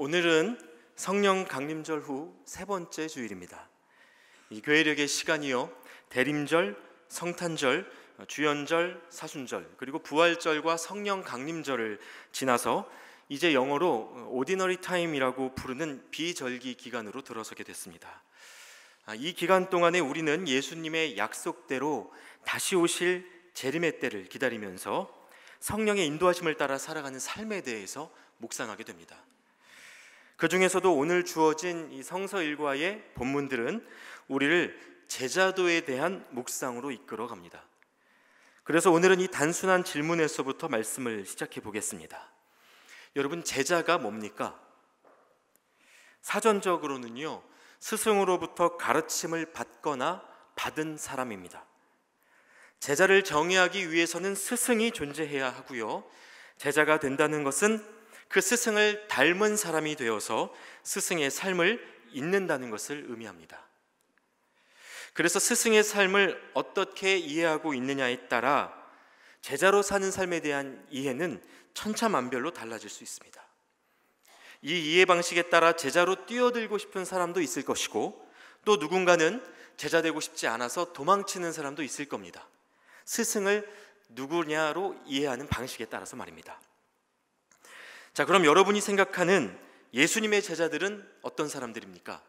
오늘은 성령 강림절 후 세 번째 주일입니다. 이 교회력의 시간이요, 대림절, 성탄절, 주연절, 사순절, 그리고 부활절과 성령 강림절을 지나서 이제 영어로 오디너리 타임이라고 부르는 비절기 기간으로 들어서게 됐습니다. 이 기간 동안에 우리는 예수님의 약속대로 다시 오실 재림의 때를 기다리면서 성령의 인도하심을 따라 살아가는 삶에 대해서 묵상하게 됩니다. 그 중에서도 오늘 주어진 이 성서 일과의 본문들은 우리를 제자도에 대한 묵상으로 이끌어 갑니다. 그래서 오늘은 이 단순한 질문에서부터 말씀을 시작해 보겠습니다. 여러분, 제자가 뭡니까? 사전적으로는요, 스승으로부터 가르침을 받거나 받은 사람입니다. 제자를 정의하기 위해서는 스승이 존재해야 하고요, 제자가 된다는 것은 그 스승을 닮은 사람이 되어서 스승의 삶을 잇는다는 것을 의미합니다. 그래서 스승의 삶을 어떻게 이해하고 있느냐에 따라 제자로 사는 삶에 대한 이해는 천차만별로 달라질 수 있습니다. 이 이해 방식에 따라 제자로 뛰어들고 싶은 사람도 있을 것이고, 또 누군가는 제자 되고 싶지 않아서 도망치는 사람도 있을 겁니다. 스승을 누구냐로 이해하는 방식에 따라서 말입니다. 자, 그럼 여러분이 생각하는 예수님의 제자들은 어떤 사람들입니까?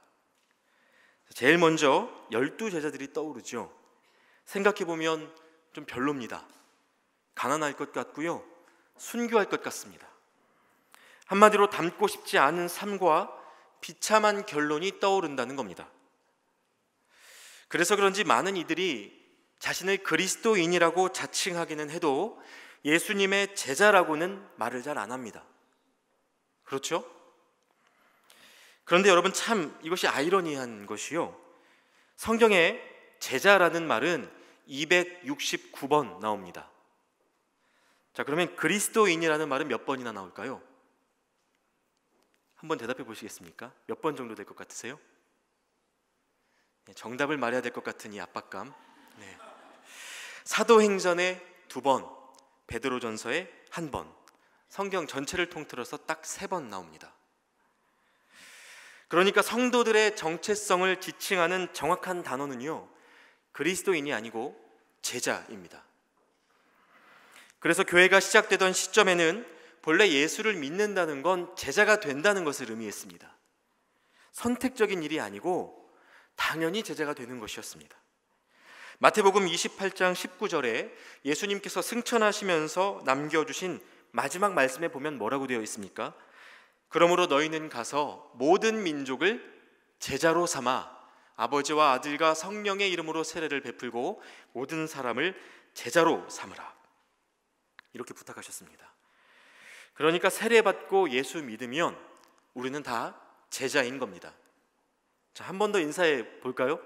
제일 먼저 12제자들이 떠오르죠. 생각해보면 좀 별로입니다. 가난할 것 같고요, 순교할 것 같습니다. 한마디로 닮고 싶지 않은 삶과 비참한 결론이 떠오른다는 겁니다. 그래서 그런지 많은 이들이 자신을 그리스도인이라고 자칭하기는 해도 예수님의 제자라고는 말을 잘 안 합니다. 그렇죠? 그런데 여러분, 참 이것이 아이러니한 것이요, 성경에 제자라는 말은 269번 나옵니다. 자, 그러면 그리스도인이라는 말은 몇 번이나 나올까요? 한번 대답해 보시겠습니까? 몇 번 정도 될 것 같으세요? 정답을 말해야 될 것 같은 이 압박감. 사도행전에 2번, 베드로전서에 1번, 성경 전체를 통틀어서 딱 3번 나옵니다. 그러니까 성도들의 정체성을 지칭하는 정확한 단어는요, 그리스도인이 아니고 제자입니다. 그래서 교회가 시작되던 시점에는 본래 예수를 믿는다는 건 제자가 된다는 것을 의미했습니다. 선택적인 일이 아니고 당연히 제자가 되는 것이었습니다. 마태복음 28장 19절에 예수님께서 승천하시면서 남겨주신 마지막 말씀에 보면 뭐라고 되어 있습니까? 그러므로 너희는 가서 모든 민족을 제자로 삼아 아버지와 아들과 성령의 이름으로 세례를 베풀고 모든 사람을 제자로 삼으라, 이렇게 부탁하셨습니다. 그러니까 세례받고 예수 믿으면 우리는 다 제자인 겁니다. 자, 한 번 더 인사해 볼까요?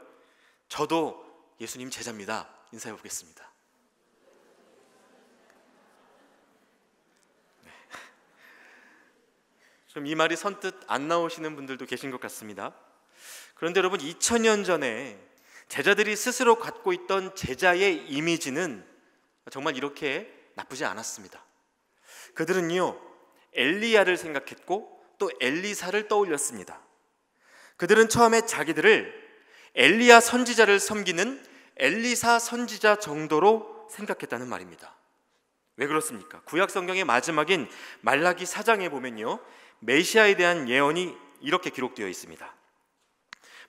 저도 예수님 제자입니다. 인사해 보겠습니다. 좀 이 말이 선뜻 안 나오시는 분들도 계신 것 같습니다. 그런데 여러분, 2000년 전에 제자들이 스스로 갖고 있던 제자의 이미지는 정말 이렇게 나쁘지 않았습니다. 그들은요, 엘리야를 생각했고 또 엘리사를 떠올렸습니다. 그들은 처음에 자기들을 엘리야 선지자를 섬기는 엘리사 선지자 정도로 생각했다는 말입니다. 왜 그렇습니까? 구약 성경의 마지막인 말라기 4장에 보면요, 메시아에 대한 예언이 이렇게 기록되어 있습니다.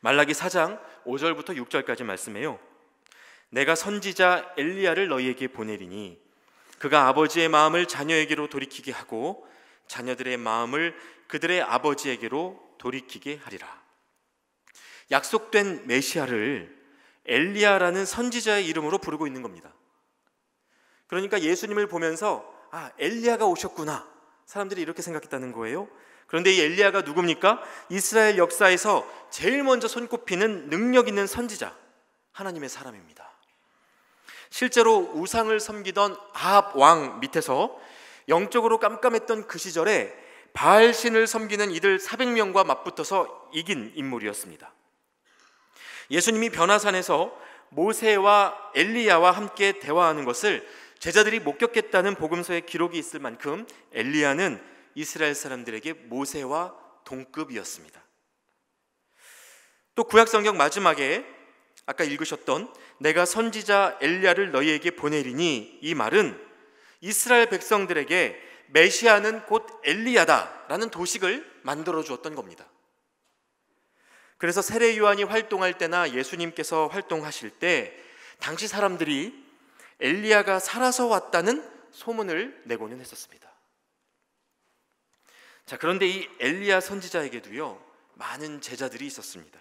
말라기 4장 5절부터 6절까지 말씀해요. 내가 선지자 엘리야를 너희에게 보내리니 그가 아버지의 마음을 자녀에게로 돌이키게 하고 자녀들의 마음을 그들의 아버지에게로 돌이키게 하리라. 약속된 메시아를 엘리야라는 선지자의 이름으로 부르고 있는 겁니다. 그러니까 예수님을 보면서 엘리야가 오셨구나, 사람들이 이렇게 생각했다는 거예요. 그런데 이 엘리야가 누굽니까? 이스라엘 역사에서 제일 먼저 손꼽히는 능력 있는 선지자, 하나님의 사람입니다. 실제로 우상을 섬기던 아합 왕 밑에서 영적으로 깜깜했던 그 시절에 바알신을 섬기는 이들 400명과 맞붙어서 이긴 인물이었습니다. 예수님이 변화산에서 모세와 엘리야와 함께 대화하는 것을 제자들이 목격했다는 복음서에 기록이 있을 만큼 엘리야는 이스라엘 사람들에게 모세와 동급이었습니다. 또 구약성경 마지막에 아까 읽으셨던 내가 선지자 엘리야를 너희에게 보내리니, 이 말은 이스라엘 백성들에게 메시아는 곧 엘리야다라는 도식을 만들어 주었던 겁니다. 그래서 세례 요한이 활동할 때나 예수님께서 활동하실 때 당시 사람들이 엘리야가 살아서 왔다는 소문을 내고는 했었습니다. 자, 그런데 이 엘리야 선지자에게도요 많은 제자들이 있었습니다.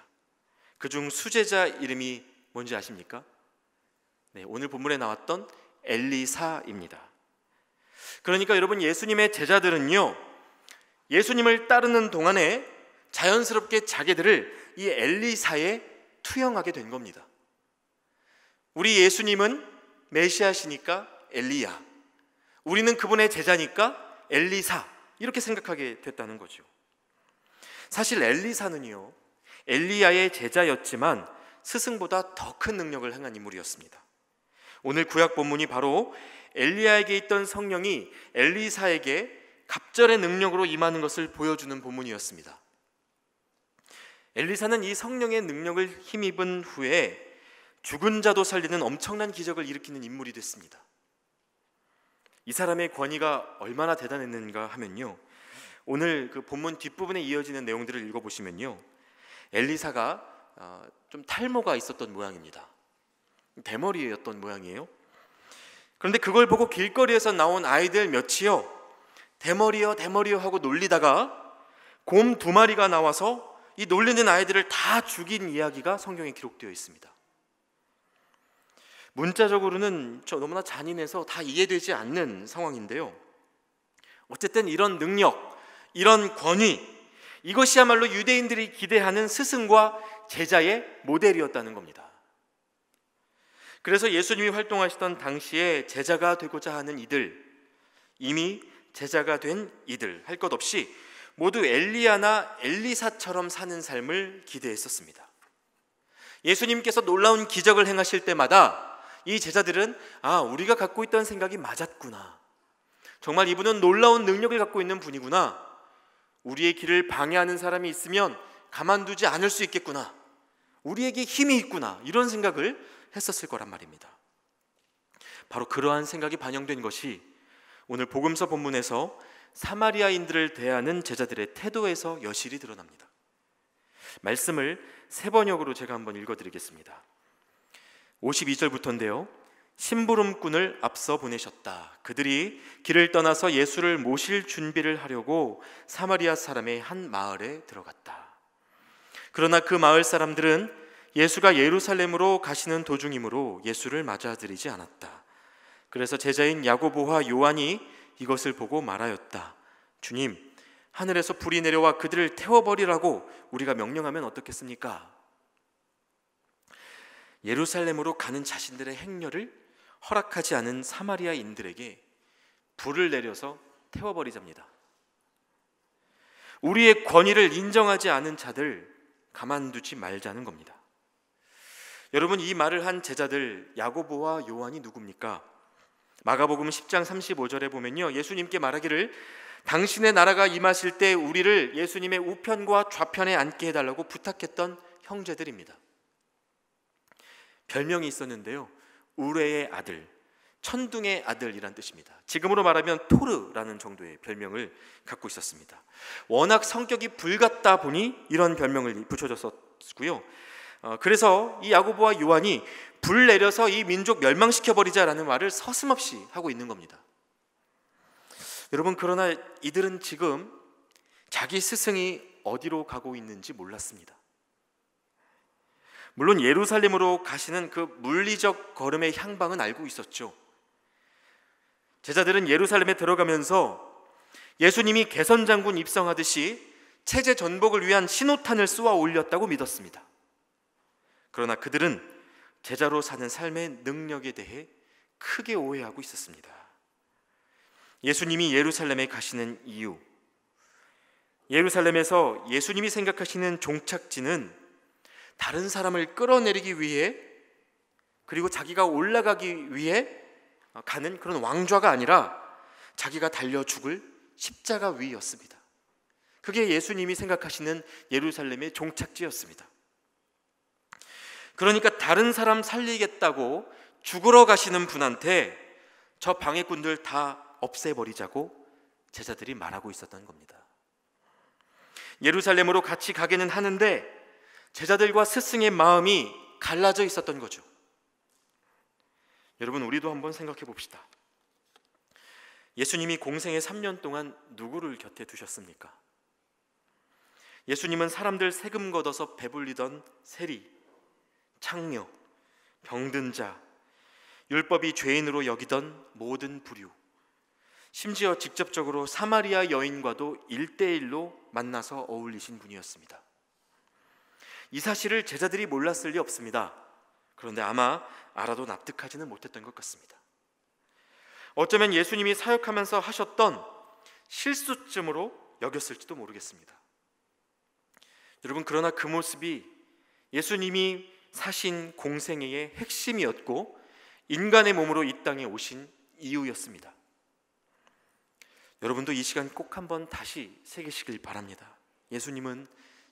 그중 수제자 이름이 뭔지 아십니까? 네, 오늘 본문에 나왔던 엘리사입니다. 그러니까 여러분, 예수님의 제자들은요 예수님을 따르는 동안에 자연스럽게 자기들을 이 엘리사에 투영하게 된 겁니다. 우리 예수님은 메시아시니까 엘리야, 우리는 그분의 제자니까 엘리사, 이렇게 생각하게 됐다는 거죠. 사실 엘리사는요 엘리야의 제자였지만 스승보다 더 큰 능력을 행한 인물이었습니다. 오늘 구약 본문이 바로 엘리야에게 있던 성령이 엘리사에게 갑절의 능력으로 임하는 것을 보여주는 본문이었습니다. 엘리사는 이 성령의 능력을 힘입은 후에 죽은 자도 살리는 엄청난 기적을 일으키는 인물이 됐습니다. 이 사람의 권위가 얼마나 대단했는가 하면요, 오늘 그 본문 뒷부분에 이어지는 내용들을 읽어보시면요, 엘리사가 좀 탈모가 있었던 모양입니다. 대머리였던 모양이에요. 그런데 그걸 보고 길거리에서 나온 아이들 몇이요 대머리요 대머리요 하고 놀리다가 곰 2마리가 나와서 이 놀리는 아이들을 다 죽인 이야기가 성경에 기록되어 있습니다. 문자적으로는 너무나 잔인해서 다 이해되지 않는 상황인데요, 어쨌든 이런 능력, 이런 권위, 이것이야말로 유대인들이 기대하는 스승과 제자의 모델이었다는 겁니다. 그래서 예수님이 활동하시던 당시에 제자가 되고자 하는 이들, 이미 제자가 된 이들 할 것 없이 모두 엘리야나 엘리사처럼 사는 삶을 기대했었습니다. 예수님께서 놀라운 기적을 행하실 때마다 이 제자들은 우리가 갖고 있던 생각이 맞았구나, 정말 이분은 놀라운 능력을 갖고 있는 분이구나, 우리의 길을 방해하는 사람이 있으면 가만두지 않을 수 있겠구나, 우리에게 힘이 있구나, 이런 생각을 했었을 거란 말입니다. 바로 그러한 생각이 반영된 것이 오늘 복음서 본문에서 사마리아인들을 대하는 제자들의 태도에서 여실히 드러납니다. 말씀을 세번역으로 제가 한번 읽어드리겠습니다. 52절부터인데요, 심부름꾼을 앞서 보내셨다. 그들이 길을 떠나서 예수를 모실 준비를 하려고 사마리아 사람의 한 마을에 들어갔다. 그러나 그 마을 사람들은 예수가 예루살렘으로 가시는 도중이므로 예수를 맞아들이지 않았다. 그래서 제자인 야고보와 요한이 이것을 보고 말하였다. 주님, 하늘에서 불이 내려와 그들을 태워버리라고 우리가 명령하면 어떻겠습니까? 예루살렘으로 가는 자신들의 행렬을 허락하지 않은 사마리아인들에게 불을 내려서 태워버리자입니다. 우리의 권위를 인정하지 않은 자들 가만두지 말자는 겁니다. 여러분, 이 말을 한 제자들 야고보와 요한이 누굽니까? 마가복음 10장 35절에 보면요, 예수님께 말하기를 당신의 나라가 임하실 때 우리를 예수님의 우편과 좌편에 앉게 해달라고 부탁했던 형제들입니다. 별명이 있었는데요, 우레의 아들, 천둥의 아들이란 뜻입니다. 지금으로 말하면 토르라는 정도의 별명을 갖고 있었습니다. 워낙 성격이 불같다 보니 이런 별명을 붙여줬었고요, 그래서 이 야고보와 요한이 불 내려서 이 민족 멸망시켜버리자라는 말을 서슴없이 하고 있는 겁니다. 여러분, 그러나 이들은 지금 자기 스승이 어디로 가고 있는지 몰랐습니다. 물론 예루살렘으로 가시는 그 물리적 걸음의 향방은 알고 있었죠. 제자들은 예루살렘에 들어가면서 예수님이 개선장군 입성하듯이 체제 전복을 위한 신호탄을 쏘아 올렸다고 믿었습니다. 그러나 그들은 제자로 사는 삶의 능력에 대해 크게 오해하고 있었습니다. 예수님이 예루살렘에 가시는 이유, 예루살렘에서 예수님이 생각하시는 종착지는 다른 사람을 끌어내리기 위해, 그리고 자기가 올라가기 위해 가는 그런 왕좌가 아니라 자기가 달려 죽을 십자가 위였습니다. 그게 예수님이 생각하시는 예루살렘의 종착지였습니다. 그러니까 다른 사람 살리겠다고 죽으러 가시는 분한테 저 방해꾼들 다 없애버리자고 제자들이 말하고 있었던 겁니다. 예루살렘으로 같이 가기는 하는데 제자들과 스승의 마음이 갈라져 있었던 거죠. 여러분, 우리도 한번 생각해 봅시다. 예수님이 공생의 3년 동안 누구를 곁에 두셨습니까? 예수님은 사람들 세금 걷어서 배불리던 세리, 창녀, 병든 자, 율법이 죄인으로 여기던 모든 부류, 심지어 직접적으로 사마리아 여인과도 1대1로 만나서 어울리신 분이었습니다. 이 사실을 제자들이 몰랐을 리 없습니다. 그런데 아마 알아도 납득하지는 못했던 것 같습니다. 어쩌면 예수님이 사역하면서 하셨던 실수쯤으로 여겼을지도 모르겠습니다. 여러분, 그러나 그 모습이 예수님이 사신 공생애의 핵심이었고 인간의 몸으로 이 땅에 오신 이유였습니다. 여러분도 이 시간 꼭 한번 다시 새기시길 바랍니다. 예수님은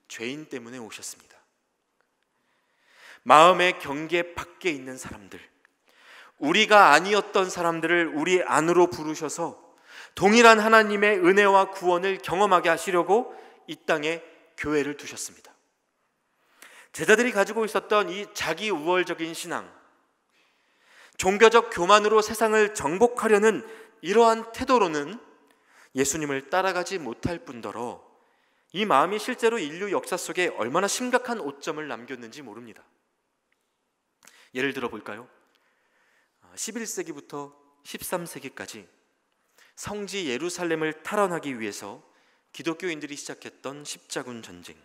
죄인 때문에 오셨습니다. 마음의 경계 밖에 있는 사람들, 우리가 아니었던 사람들을 우리 안으로 부르셔서 동일한 하나님의 은혜와 구원을 경험하게 하시려고 이 땅에 교회를 두셨습니다. 제자들이 가지고 있었던 이 자기 우월적인 신앙, 종교적 교만으로 세상을 정복하려는 이러한 태도로는 예수님을 따라가지 못할 뿐더러 이 마음이 실제로 인류 역사 속에 얼마나 심각한 오점을 남겼는지 모릅니다. 예를 들어 볼까요? 11세기부터 13세기까지 성지 예루살렘을 탈환하기 위해서 기독교인들이 시작했던 십자군 전쟁.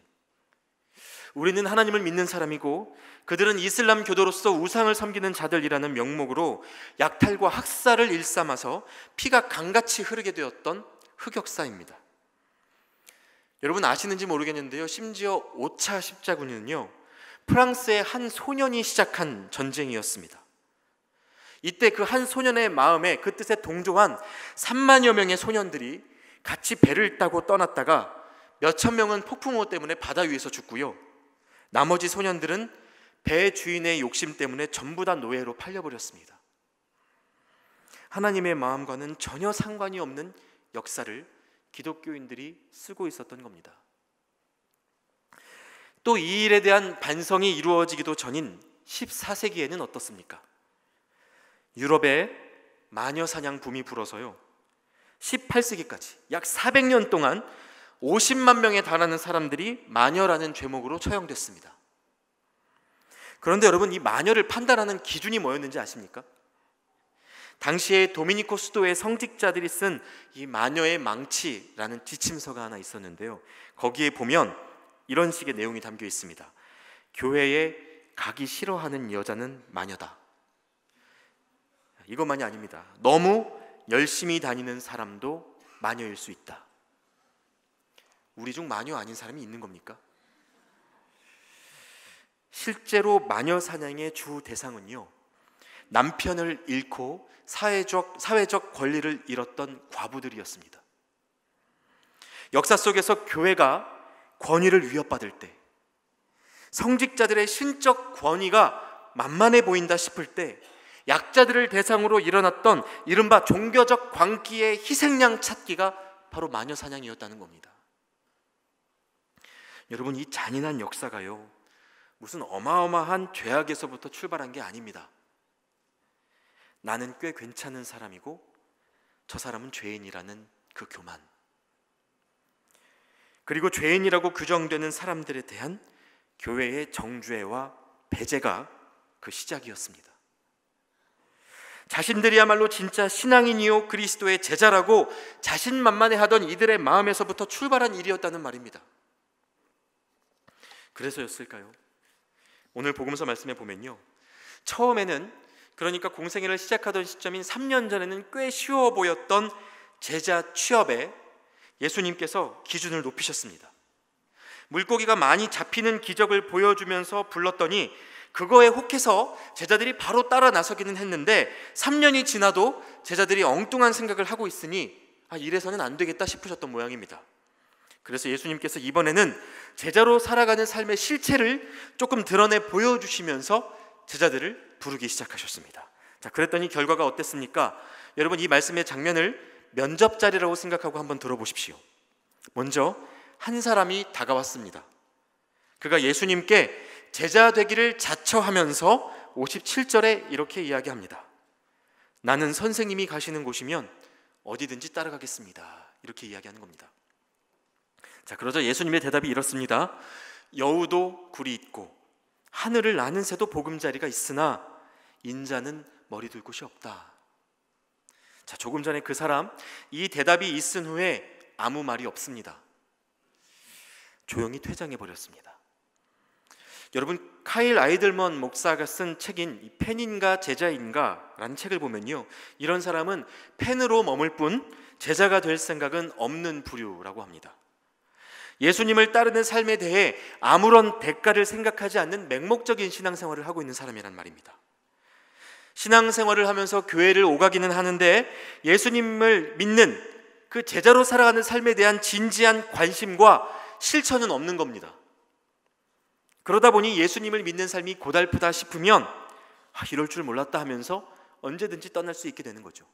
우리는 하나님을 믿는 사람이고 그들은 이슬람 교도로서 우상을 섬기는 자들이라는 명목으로 약탈과 학살을 일삼아서 피가 강같이 흐르게 되었던 흑역사입니다. 여러분 아시는지 모르겠는데요, 심지어 5차 십자군은요 프랑스의 한 소년이 시작한 전쟁이었습니다. 이때 그 한 소년의 마음에 그 뜻에 동조한 3만여 명의 소년들이 같이 배를 타고 떠났다가 몇천 명은 폭풍우 때문에 바다 위에서 죽고요, 나머지 소년들은 배 주인의 욕심 때문에 전부 다 노예로 팔려버렸습니다. 하나님의 마음과는 전혀 상관이 없는 역사를 기독교인들이 쓰고 있었던 겁니다. 또 이 일에 대한 반성이 이루어지기도 전인 14세기에는 어떻습니까? 유럽에 마녀 사냥 붐이 불어서요 18세기까지 약 400년 동안 50만 명에 달하는 사람들이 마녀라는 죄목으로 처형됐습니다. 그런데 여러분, 이 마녀를 판단하는 기준이 뭐였는지 아십니까? 당시에 도미니코 수도의 성직자들이 쓴 이 마녀의 망치라는 지침서가 하나 있었는데요, 거기에 보면 이런 식의 내용이 담겨 있습니다. 교회에 가기 싫어하는 여자는 마녀다. 이것만이 아닙니다. 너무 열심히 다니는 사람도 마녀일 수 있다. 우리 중 마녀 아닌 사람이 있는 겁니까? 실제로 마녀 사냥의 주 대상은요, 남편을 잃고 사회적 권리를 잃었던 과부들이었습니다. 역사 속에서 교회가 권위를 위협받을 때, 성직자들의 신적 권위가 만만해 보인다 싶을 때 약자들을 대상으로 일어났던 이른바 종교적 광기의 희생양 찾기가 바로 마녀 사냥이었다는 겁니다. 여러분, 이 잔인한 역사가요 무슨 어마어마한 죄악에서부터 출발한 게 아닙니다. 나는 꽤 괜찮은 사람이고 저 사람은 죄인이라는 그 교만, 그리고 죄인이라고 규정되는 사람들에 대한 교회의 정죄와 배제가 그 시작이었습니다. 자신들이야말로 진짜 신앙인이요 그리스도의 제자라고 자신만만해하던 이들의 마음에서부터 출발한 일이었다는 말입니다. 그래서였을까요? 오늘 복음서 말씀에 보면요, 처음에는, 그러니까 공생애를 시작하던 시점인 3년 전에는 꽤 쉬워 보였던 제자 취업에 예수님께서 기준을 높이셨습니다. 물고기가 많이 잡히는 기적을 보여주면서 불렀더니 그거에 혹해서 제자들이 바로 따라 나서기는 했는데 3년이 지나도 제자들이 엉뚱한 생각을 하고 있으니 이래서는 안 되겠다 싶으셨던 모양입니다. 그래서 예수님께서 이번에는 제자로 살아가는 삶의 실체를 조금 드러내 보여주시면서 제자들을 부르기 시작하셨습니다. 자, 그랬더니 결과가 어땠습니까? 여러분, 이 말씀의 장면을 면접 자리라고 생각하고 한번 들어보십시오. 먼저 한 사람이 다가왔습니다. 그가 예수님께 제자 되기를 자처하면서 57절에 이렇게 이야기합니다. 나는 선생님이 가시는 곳이면 어디든지 따라가겠습니다. 이렇게 이야기하는 겁니다. 자, 그러자 예수님의 대답이 이렇습니다. 여우도 굴이 있고 하늘을 나는 새도 보금자리가 있으나 인자는 머리 둘 곳이 없다. 자, 조금 전에 그 사람, 이 대답이 있은 후에 아무 말이 없습니다. 조용히 퇴장해 버렸습니다. 여러분, 카일 아이들먼 목사가 쓴 책인 이 팬인가 제자인가 라는 책을 보면요, 이런 사람은 팬으로 머물 뿐 제자가 될 생각은 없는 부류라고 합니다. 예수님을 따르는 삶에 대해 아무런 대가를 생각하지 않는 맹목적인 신앙생활을 하고 있는 사람이란 말입니다. 신앙생활을 하면서 교회를 오가기는 하는데 예수님을 믿는 그 제자로 살아가는 삶에 대한 진지한 관심과 실천은 없는 겁니다. 그러다 보니 예수님을 믿는 삶이 고달프다 싶으면 이럴 줄 몰랐다 하면서 언제든지 떠날 수 있게 되는 거죠.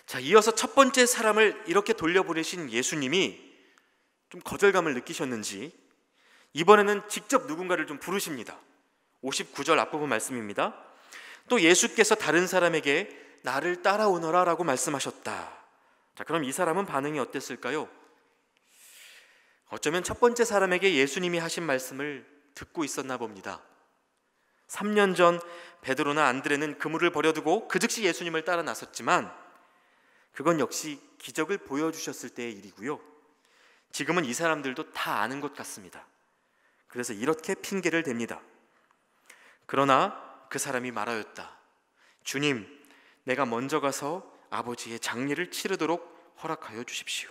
자, 이어서 첫 번째 사람을 이렇게 돌려보내신 예수님이 좀 거절감을 느끼셨는지 이번에는 직접 누군가를 좀 부르십니다. 59절 앞부분 말씀입니다. 또 예수께서 다른 사람에게 나를 따라오너라 라고 말씀하셨다. 자, 그럼 이 사람은 반응이 어땠을까요? 어쩌면 첫 번째 사람에게 예수님이 하신 말씀을 듣고 있었나 봅니다. 3년 전 베드로나 안드레는 그물을 버려두고 그 즉시 예수님을 따라 나섰지만 그건 역시 기적을 보여주셨을 때의 일이고요. 지금은 이 사람들도 다 아는 것 같습니다. 그래서 이렇게 핑계를 댑니다. 그러나 그 사람이 말하였다. 주님, 내가 먼저 가서 아버지의 장례를 치르도록 허락하여 주십시오.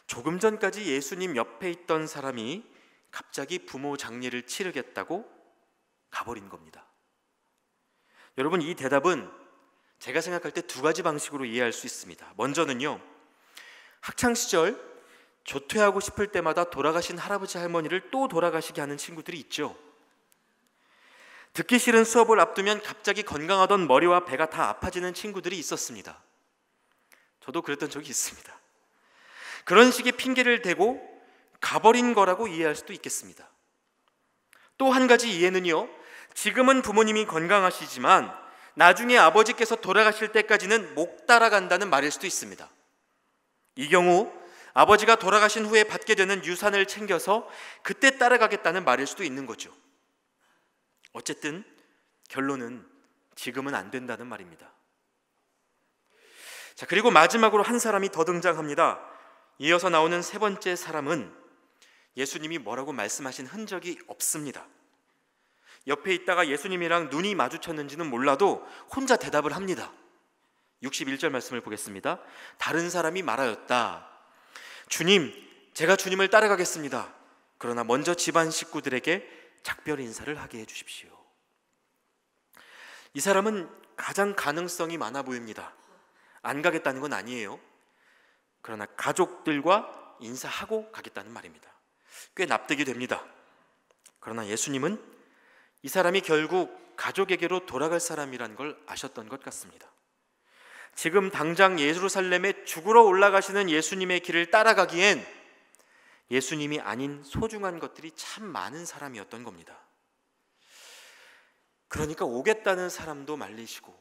조금 전까지 예수님 옆에 있던 사람이 갑자기 부모 장례를 치르겠다고 가버린 겁니다. 여러분, 이 대답은 제가 생각할 때 두 가지 방식으로 이해할 수 있습니다. 먼저는요, 학창시절 조퇴하고 싶을 때마다 돌아가신 할아버지 할머니를 또 돌아가시게 하는 친구들이 있죠. 듣기 싫은 수업을 앞두면 갑자기 건강하던 머리와 배가 다 아파지는 친구들이 있었습니다. 저도 그랬던 적이 있습니다. 그런 식의 핑계를 대고 가버린 거라고 이해할 수도 있겠습니다. 또 한 가지 이해는요, 지금은 부모님이 건강하시지만 나중에 아버지께서 돌아가실 때까지는 못 따라간다는 말일 수도 있습니다. 이 경우 아버지가 돌아가신 후에 받게 되는 유산을 챙겨서 그때 따라가겠다는 말일 수도 있는 거죠. 어쨌든 결론은 지금은 안 된다는 말입니다. 자, 그리고 마지막으로 한 사람이 더 등장합니다. 이어서 나오는 세 번째 사람은 예수님이 뭐라고 말씀하신 흔적이 없습니다. 옆에 있다가 예수님이랑 눈이 마주쳤는지는 몰라도 혼자 대답을 합니다. 61절 말씀을 보겠습니다. 다른 사람이 말하였다. 주님, 제가 주님을 따라가겠습니다. 그러나 먼저 집안 식구들에게 작별 인사를 하게 해주십시오. 이 사람은 가장 가능성이 많아 보입니다. 안 가겠다는 건 아니에요. 그러나 가족들과 인사하고 가겠다는 말입니다. 꽤 납득이 됩니다. 그러나 예수님은 이 사람이 결국 가족에게로 돌아갈 사람이란 걸 아셨던 것 같습니다. 지금 당장 예루살렘에 죽으러 올라가시는 예수님의 길을 따라가기엔 예수님이 아닌 소중한 것들이 참 많은 사람이었던 겁니다. 그러니까 오겠다는 사람도 말리시고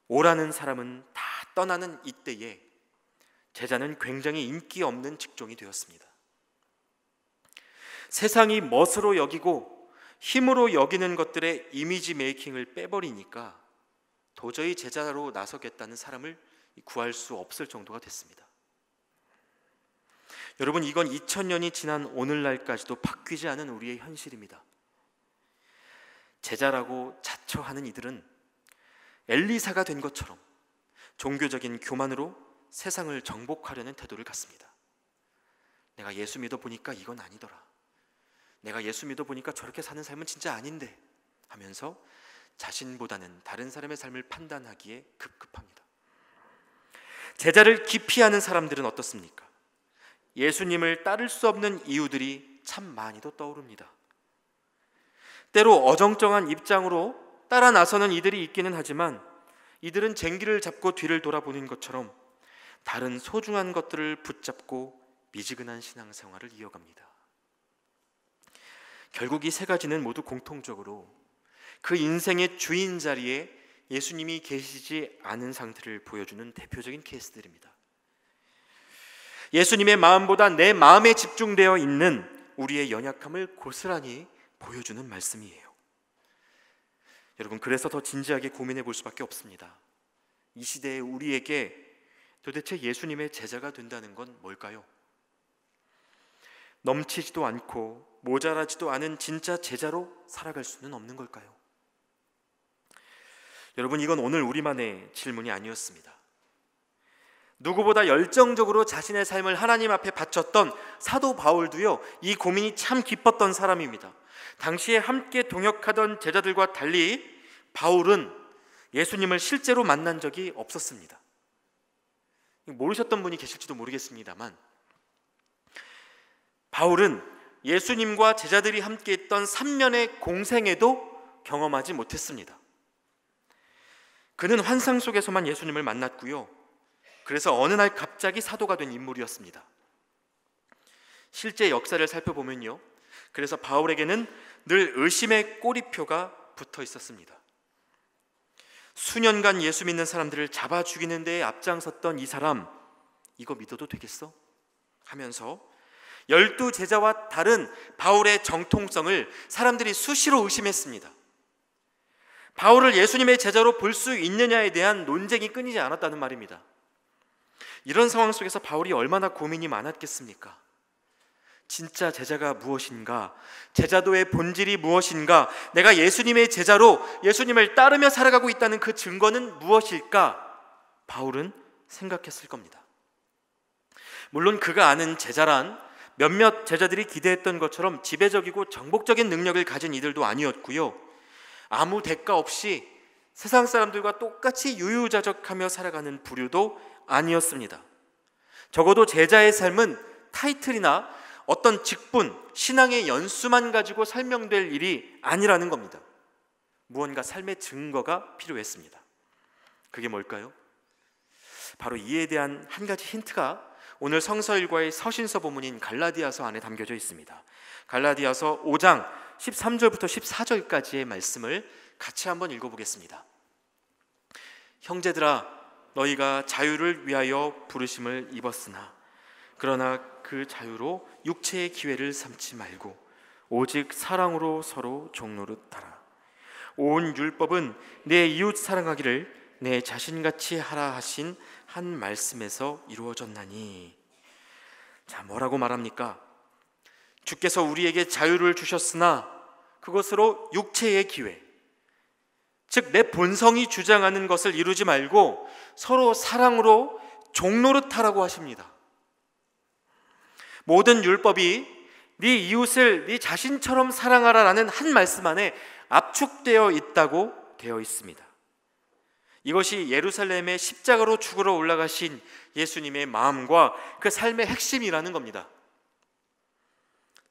오라는 사람은 다 떠나는 이때에 제자는 굉장히 인기 없는 직종이 되었습니다. 세상이 멋으로 여기고 힘으로 여기는 것들의 이미지 메이킹을 빼버리니까 도저히 제자로 나서겠다는 사람을 구할 수 없을 정도가 됐습니다. 여러분, 이건 2000년이 지난 오늘날까지도 바뀌지 않은 우리의 현실입니다. 제자라고 자처하는 이들은 엘리사가 된 것처럼 종교적인 교만으로 세상을 정복하려는 태도를 갖습니다. 내가 예수 믿어 보니까 이건 아니더라. 내가 예수 믿어 보니까 저렇게 사는 삶은 진짜 아닌데 하면서 자신보다는 다른 사람의 삶을 판단하기에 급급합니다. 제자를 기피하는 사람들은 어떻습니까? 예수님을 따를 수 없는 이유들이 참 많이도 떠오릅니다. 때로 어정쩡한 입장으로 따라 나서는 이들이 있기는 하지만 이들은 쟁기를 잡고 뒤를 돌아보는 것처럼 다른 소중한 것들을 붙잡고 미지근한 신앙생활을 이어갑니다. 결국 이 세 가지는 모두 공통적으로 그 인생의 주인 자리에 예수님이 계시지 않은 상태를 보여주는 대표적인 케이스들입니다. 예수님의 마음보다 내 마음에 집중되어 있는 우리의 연약함을 고스란히 보여주는 말씀이에요. 여러분, 그래서 더 진지하게 고민해 볼 수밖에 없습니다. 이 시대에 우리에게 도대체 예수님의 제자가 된다는 건 뭘까요? 넘치지도 않고 모자라지도 않은 진짜 제자로 살아갈 수는 없는 걸까요? 여러분, 이건 오늘 우리만의 질문이 아니었습니다. 누구보다 열정적으로 자신의 삶을 하나님 앞에 바쳤던 사도 바울도요, 이 고민이 참 깊었던 사람입니다. 당시에 함께 동역하던 제자들과 달리 바울은 예수님을 실제로 만난 적이 없었습니다. 모르셨던 분이 계실지도 모르겠습니다만, 바울은 예수님과 제자들이 함께 했던 3년의 공생에도 경험하지 못했습니다. 그는 환상 속에서만 예수님을 만났고요, 그래서 어느 날 갑자기 사도가 된 인물이었습니다. 실제 역사를 살펴보면요, 그래서 바울에게는 늘 의심의 꼬리표가 붙어 있었습니다. 수년간 예수 믿는 사람들을 잡아 죽이는 데에 앞장섰던 이 사람, 이거 믿어도 되겠어? 하면서 12 제자와 다른 바울의 정통성을 사람들이 수시로 의심했습니다. 바울을 예수님의 제자로 볼 수 있느냐에 대한 논쟁이 끊이지 않았다는 말입니다. 이런 상황 속에서 바울이 얼마나 고민이 많았겠습니까? 진짜 제자가 무엇인가? 제자도의 본질이 무엇인가? 내가 예수님의 제자로 예수님을 따르며 살아가고 있다는 그 증거는 무엇일까? 바울은 생각했을 겁니다. 물론 그가 아는 제자란 몇몇 제자들이 기대했던 것처럼 지배적이고 정복적인 능력을 가진 이들도 아니었고요, 아무 대가 없이 세상 사람들과 똑같이 유유자적하며 살아가는 부류도 아니었습니다. 적어도 제자의 삶은 타이틀이나 어떤 직분, 신앙의 연수만 가지고 설명될 일이 아니라는 겁니다. 무언가 삶의 증거가 필요했습니다. 그게 뭘까요? 바로 이에 대한 한 가지 힌트가 오늘 성서일과의 서신서 본문인 갈라디아서 안에 담겨져 있습니다. 갈라디아서 5장 13절부터 14절까지의 말씀을 같이 한번 읽어보겠습니다. 형제들아, 너희가 자유를 위하여 부르심을 입었으나 그러나 그 자유로 육체의 기회를 삼지 말고 오직 사랑으로 서로 종노릇하라. 온 율법은 내 이웃 사랑하기를 내 자신같이 하라 하신 한 말씀에서 이루어졌나니. 자, 뭐라고 말합니까? 주께서 우리에게 자유를 주셨으나 그것으로 육체의 기회, 즉 내 본성이 주장하는 것을 이루지 말고 서로 사랑으로 종노릇하라고 하십니다. 모든 율법이 네 이웃을 네 자신처럼 사랑하라라는 한 말씀 안에 압축되어 있다고 되어 있습니다. 이것이 예루살렘의 십자가로 죽으러 올라가신 예수님의 마음과 그 삶의 핵심이라는 겁니다.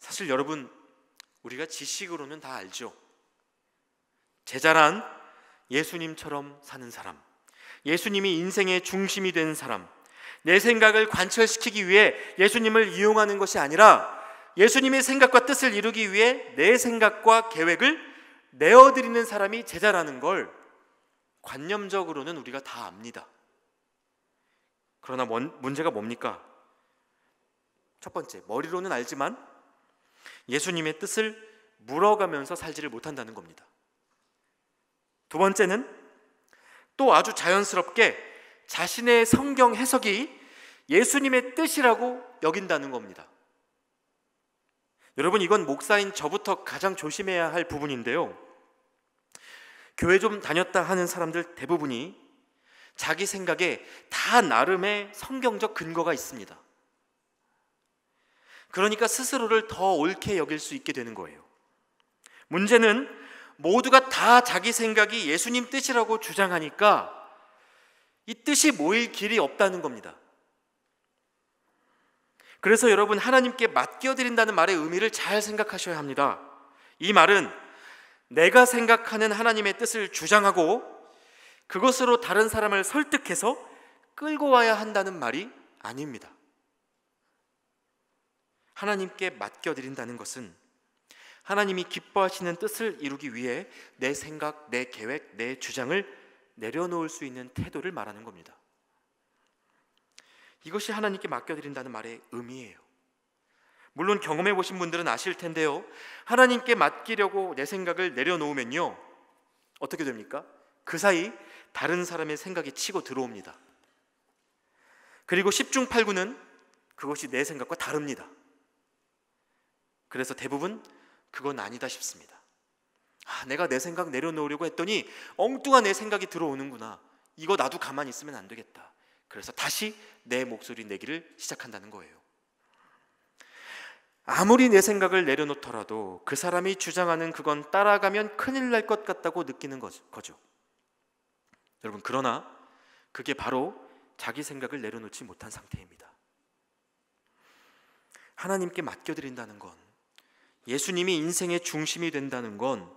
사실 여러분, 우리가 지식으로는 다 알죠. 제자란 예수님처럼 사는 사람, 예수님이 인생의 중심이 된 사람, 내 생각을 관철시키기 위해 예수님을 이용하는 것이 아니라 예수님의 생각과 뜻을 이루기 위해 내 생각과 계획을 내어드리는 사람이 제자라는 걸 관념적으로는 우리가 다 압니다. 그러나 문제가 뭡니까? 첫 번째, 머리로는 알지만 예수님의 뜻을 물어가면서 살지를 못한다는 겁니다. 두 번째는 또 아주 자연스럽게 자신의 성경 해석이 예수님의 뜻이라고 여긴다는 겁니다. 여러분, 이건 목사인 저부터 가장 조심해야 할 부분인데요, 교회 좀 다녔다 하는 사람들 대부분이 자기 생각에 다 나름의 성경적 근거가 있습니다. 그러니까 스스로를 더 옳게 여길 수 있게 되는 거예요. 문제는 모두가 다 자기 생각이 예수님 뜻이라고 주장하니까 이 뜻이 모일 길이 없다는 겁니다. 그래서 여러분, 하나님께 맡겨드린다는 말의 의미를 잘 생각하셔야 합니다. 이 말은 내가 생각하는 하나님의 뜻을 주장하고 그것으로 다른 사람을 설득해서 끌고 와야 한다는 말이 아닙니다. 하나님께 맡겨드린다는 것은 하나님이 기뻐하시는 뜻을 이루기 위해 내 생각, 내 계획, 내 주장을 내려놓을 수 있는 태도를 말하는 겁니다. 이것이 하나님께 맡겨드린다는 말의 의미예요. 물론 경험해 보신 분들은 아실 텐데요, 하나님께 맡기려고 내 생각을 내려놓으면요, 어떻게 됩니까? 그 사이 다른 사람의 생각이 치고 들어옵니다. 그리고 10중 8구는 그것이 내 생각과 다릅니다. 그래서 대부분 그건 아니다 싶습니다. 내가 내 생각 내려놓으려고 했더니 엉뚱한 내 생각이 들어오는구나. 이거 나도 가만히 있으면 안 되겠다. 그래서 다시 내 목소리 내기를 시작한다는 거예요. 아무리 내 생각을 내려놓더라도 그 사람이 주장하는 그건 따라가면 큰일 날 것 같다고 느끼는 거죠. 여러분, 그러나 그게 바로 자기 생각을 내려놓지 못한 상태입니다. 하나님께 맡겨드린다는 건, 예수님이 인생의 중심이 된다는 건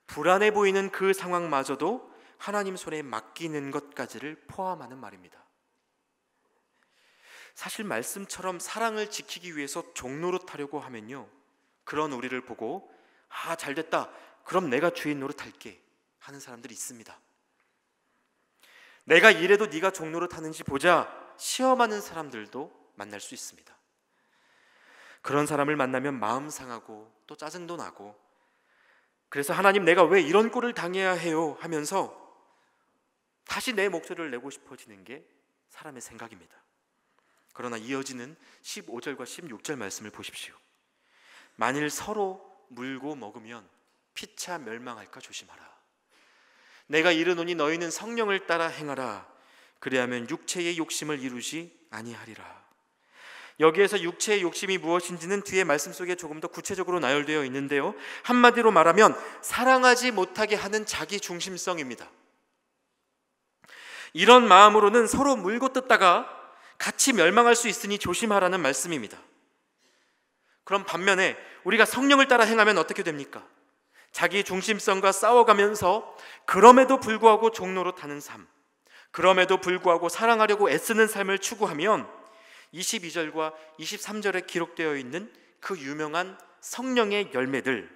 불안해 보이는 그 상황마저도 하나님 손에 맡기는 것까지를 포함하는 말입니다. 사실 말씀처럼 사랑을 지키기 위해서 종노릇하려고 하면요, 그런 우리를 보고 잘됐다, 그럼 내가 주인 노릇할게 하는 사람들이 있습니다. 내가 이래도 네가 종노릇하는지 보자 시험하는 사람들도 만날 수 있습니다. 그런 사람을 만나면 마음 상하고 또 짜증도 나고, 그래서 하나님, 내가 왜 이런 꼴을 당해야 해요 하면서 다시 내 목소리를 내고 싶어지는 게 사람의 생각입니다. 그러나 이어지는 15절과 16절 말씀을 보십시오. 만일 서로 물고 먹으면 피차 멸망할까 조심하라. 내가 이르노니 너희는 성령을 따라 행하라. 그리하면 육체의 욕심을 이루지 아니하리라. 여기에서 육체의 욕심이 무엇인지는 뒤에 말씀 속에 조금 더 구체적으로 나열되어 있는데요, 한마디로 말하면 사랑하지 못하게 하는 자기 중심성입니다. 이런 마음으로는 서로 물고 뜯다가 같이 멸망할 수 있으니 조심하라는 말씀입니다. 그럼 반면에 우리가 성령을 따라 행하면 어떻게 됩니까? 자기 중심성과 싸워가면서 그럼에도 불구하고 종노릇하는 삶, 그럼에도 불구하고 사랑하려고 애쓰는 삶을 추구하면 22절과 23절에 기록되어 있는 그 유명한 성령의 열매들,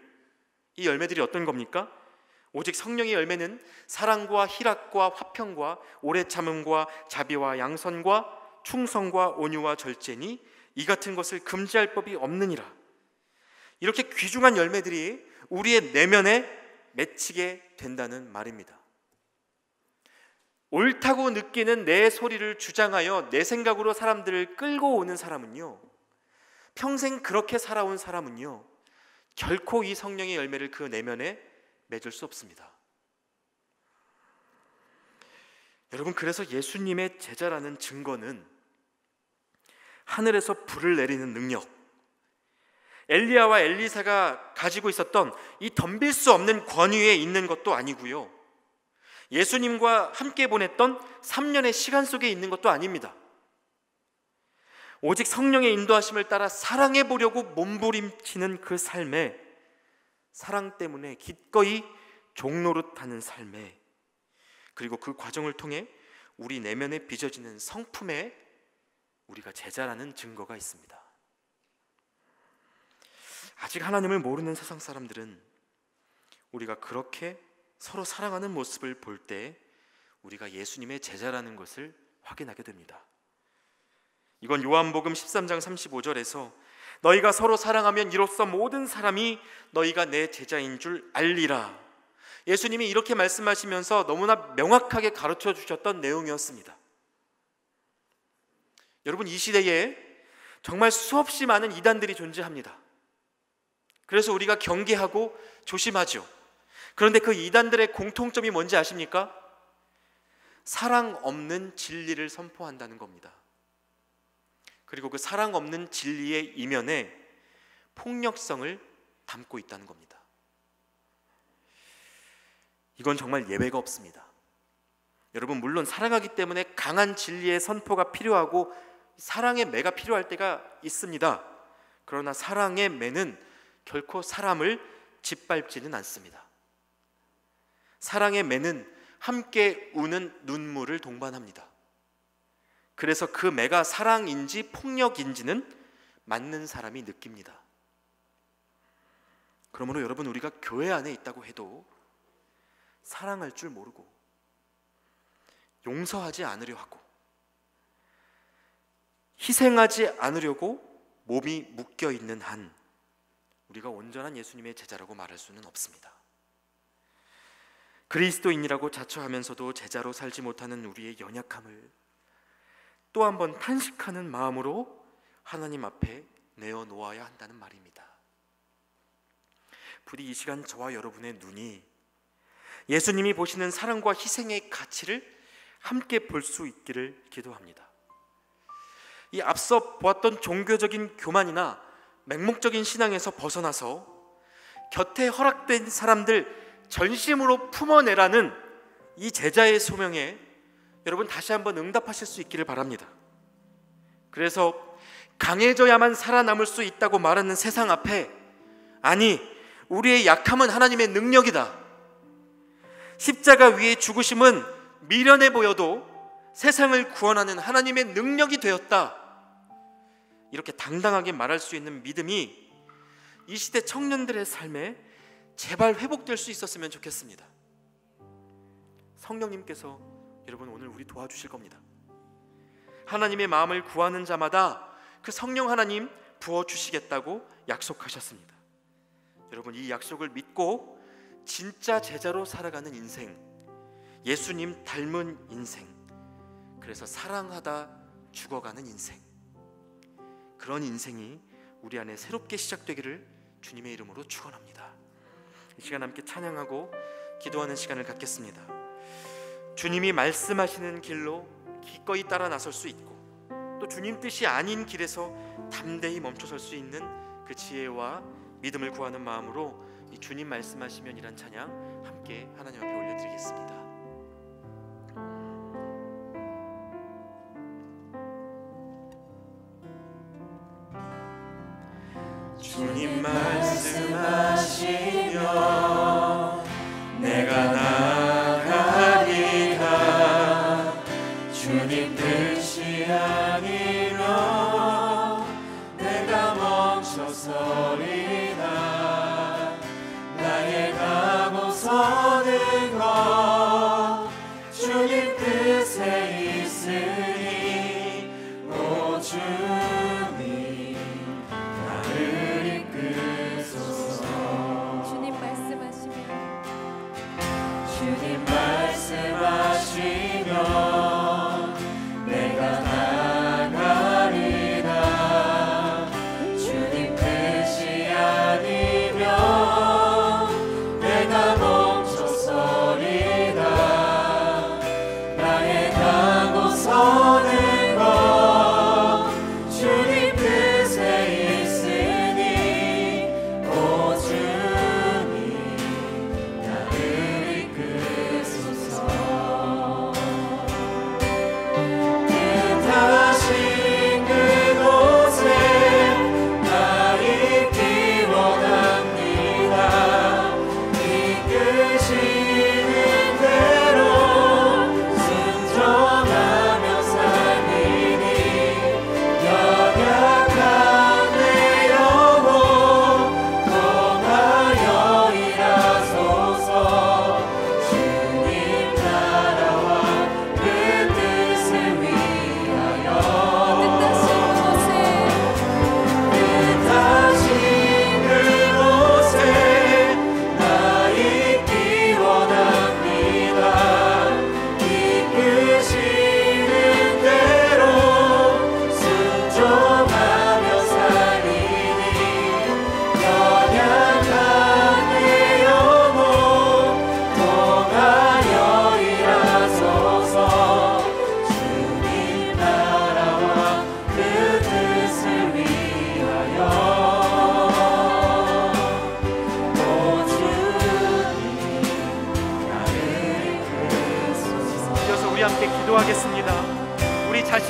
이 열매들이 어떤 겁니까? 오직 성령의 열매는 사랑과 희락과 화평과 오래 참음과 자비와 양선과 충성과 온유와 절제니 이 같은 것을 금지할 법이 없느니라. 이렇게 귀중한 열매들이 우리의 내면에 맺히게 된다는 말입니다. 옳다고 느끼는 내 소리를 주장하여 내 생각으로 사람들을 끌고 오는 사람은요, 평생 그렇게 살아온 사람은요, 결코 이 성령의 열매를 그 내면에 맺을 수 없습니다. 여러분, 그래서 예수님의 제자라는 증거는 하늘에서 불을 내리는 능력, 엘리야와 엘리사가 가지고 있었던 이 덤빌 수 없는 권위에 있는 것도 아니고요, 예수님과 함께 보냈던 3년의 시간 속에 있는 것도 아닙니다. 오직 성령의 인도하심을 따라 사랑해 보려고 몸부림치는 그 삶에, 사랑 때문에 기꺼이 종노릇하는 삶에, 그리고 그 과정을 통해 우리 내면에 빚어지는 성품에 우리가 제자라는 증거가 있습니다. 아직 하나님을 모르는 세상 사람들은 우리가 그렇게 서로 사랑하는 모습을 볼 때 우리가 예수님의 제자라는 것을 확인하게 됩니다. 이건 요한복음 13장 35절에서 너희가 서로 사랑하면 이로써 모든 사람이 너희가 내 제자인 줄 알리라. 예수님이 이렇게 말씀하시면서 너무나 명확하게 가르쳐 주셨던 내용이었습니다. 여러분, 이 시대에 정말 수없이 많은 이단들이 존재합니다. 그래서 우리가 경계하고 조심하죠. 그런데 그 이단들의 공통점이 뭔지 아십니까? 사랑 없는 진리를 선포한다는 겁니다. 그리고 그 사랑 없는 진리의 이면에 폭력성을 담고 있다는 겁니다. 이건 정말 예외가 없습니다. 여러분, 물론 사랑하기 때문에 강한 진리의 선포가 필요하고 사랑의 매가 필요할 때가 있습니다. 그러나 사랑의 매는 결코 사람을 짓밟지는 않습니다. 사랑의 매는 함께 우는 눈물을 동반합니다. 그래서 그 매가 사랑인지 폭력인지는 맞는 사람이 느낍니다. 그러므로 여러분, 우리가 교회 안에 있다고 해도 사랑할 줄 모르고 용서하지 않으려 하고 희생하지 않으려고 몸이 묶여 있는 한 우리가 온전한 예수님의 제자라고 말할 수는 없습니다. 그리스도인이라고 자처하면서도 제자로 살지 못하는 우리의 연약함을 또 한 번 탄식하는 마음으로 하나님 앞에 내어놓아야 한다는 말입니다. 부디 이 시간 저와 여러분의 눈이 예수님이 보시는 사랑과 희생의 가치를 함께 볼 수 있기를 기도합니다. 이 앞서 보았던 종교적인 교만이나 맹목적인 신앙에서 벗어나서 곁에 허락된 사람들 전심으로 품어내라는 이 제자의 소명에 여러분 다시 한번 응답하실 수 있기를 바랍니다. 그래서 강해져야만 살아남을 수 있다고 말하는 세상 앞에, 아니, 우리의 약함은 하나님의 능력이다, 십자가 위의 죽으심은 미련해 보여도 세상을 구원하는 하나님의 능력이 되었다, 이렇게 당당하게 말할 수 있는 믿음이 이 시대 청년들의 삶에 제발 회복될 수 있었으면 좋겠습니다. 성령님께서 여러분 오늘 우리 도와주실 겁니다. 하나님의 마음을 구하는 자마다 그 성령 하나님 부어주시겠다고 약속하셨습니다. 여러분, 이 약속을 믿고 진짜 제자로 살아가는 인생, 예수님 닮은 인생, 그래서 사랑하다 죽어가는 인생, 그런 인생이 우리 안에 새롭게 시작되기를 주님의 이름으로 축원합니다. 이 시간 함께 찬양하고 기도하는 시간을 갖겠습니다. 주님이 말씀하시는 길로 기꺼이 따라 나설 수 있고 또 주님 뜻이 아닌 길에서 담대히 멈춰설 수 있는 그 지혜와 믿음을 구하는 마음으로 이 주님 말씀하시면 이란 찬양 함께 하나님 앞에 올려드리겠습니다. 주님 말씀하시면 내가 나가리라. 주님 뜻이 아니면 내가 멈춰서리라. 나의 가고 서는 것 주님 뜻에 있으니 오 주님 나를 이끄소서.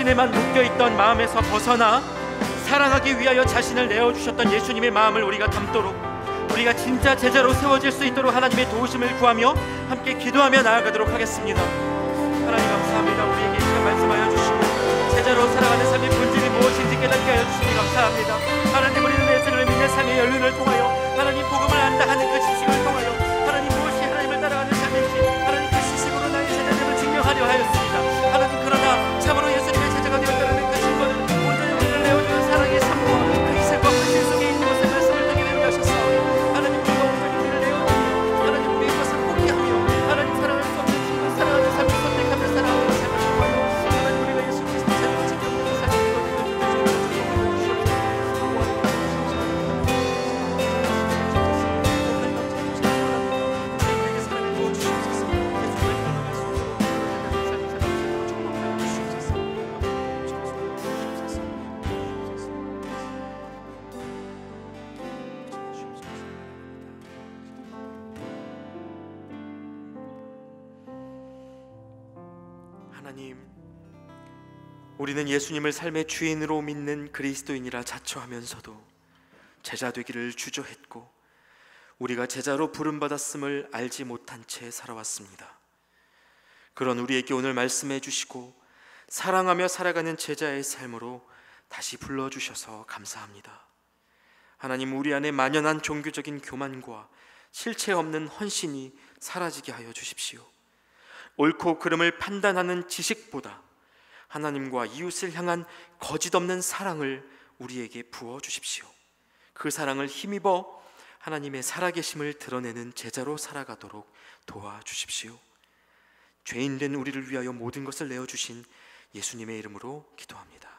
육신에만 묶여있던 마음에서 벗어나 사랑하기 위하여 자신을 내어주셨던 예수님의 마음을 우리가 담도록, 우리가 진짜 제자로 세워질 수 있도록 하나님의 도우심을 구하며 함께 기도하며 나아가도록 하겠습니다. 하나님 감사합니다. 우리에게 이렇게 말씀하여 주시고 제자로 살아가는 삶의 본질이 무엇인지 깨닫게 하여 주시니 감사합니다. 하나님, 우리는 예수를 믿는 삶의 연륜을 통하여 하나님 복음을 안다 하는 그 지식을 통하여 하나님 무엇이 하나님을 따라가는 삶인지 하나님 그 지식으로 나의 제자됨을 증명하려 하였습니다. 하나님, 그러나 참으로 예수님의 제자가 되었다는 그 증거는 온전히 우리를 내어주는 사랑의 삶과 그 이슬과 불신 속에 있는 것을 말씀을 듣게 되게 하셨사오니 하나님, 우리가 온전히 우리를 내어주며 하나님 우리의 것을 포기하며 하나님 사랑할 수 없는 주님을 사랑하는 삶을 선택하며 살아가는 삶을 통하여 하나님 우리가 예수님의 제자로 지켜보는 삶을 하나님, 우리는 예수님을 삶의 주인으로 믿는 그리스도인이라 자처하면서도 제자 되기를 주저했고 우리가 제자로 부름받았음을 알지 못한 채 살아왔습니다. 그런 우리에게 오늘 말씀해 주시고 사랑하며 살아가는 제자의 삶으로 다시 불러주셔서 감사합니다. 하나님, 우리 안에 만연한 종교적인 교만과 실체 없는 헌신이 사라지게 하여 주십시오. 옳고 그름을 판단하는 지식보다 하나님과 이웃을 향한 거짓없는 사랑을 우리에게 부어주십시오. 그 사랑을 힘입어 하나님의 살아계심을 드러내는 제자로 살아가도록 도와주십시오. 죄인된 우리를 위하여 모든 것을 내어주신 예수님의 이름으로 기도합니다.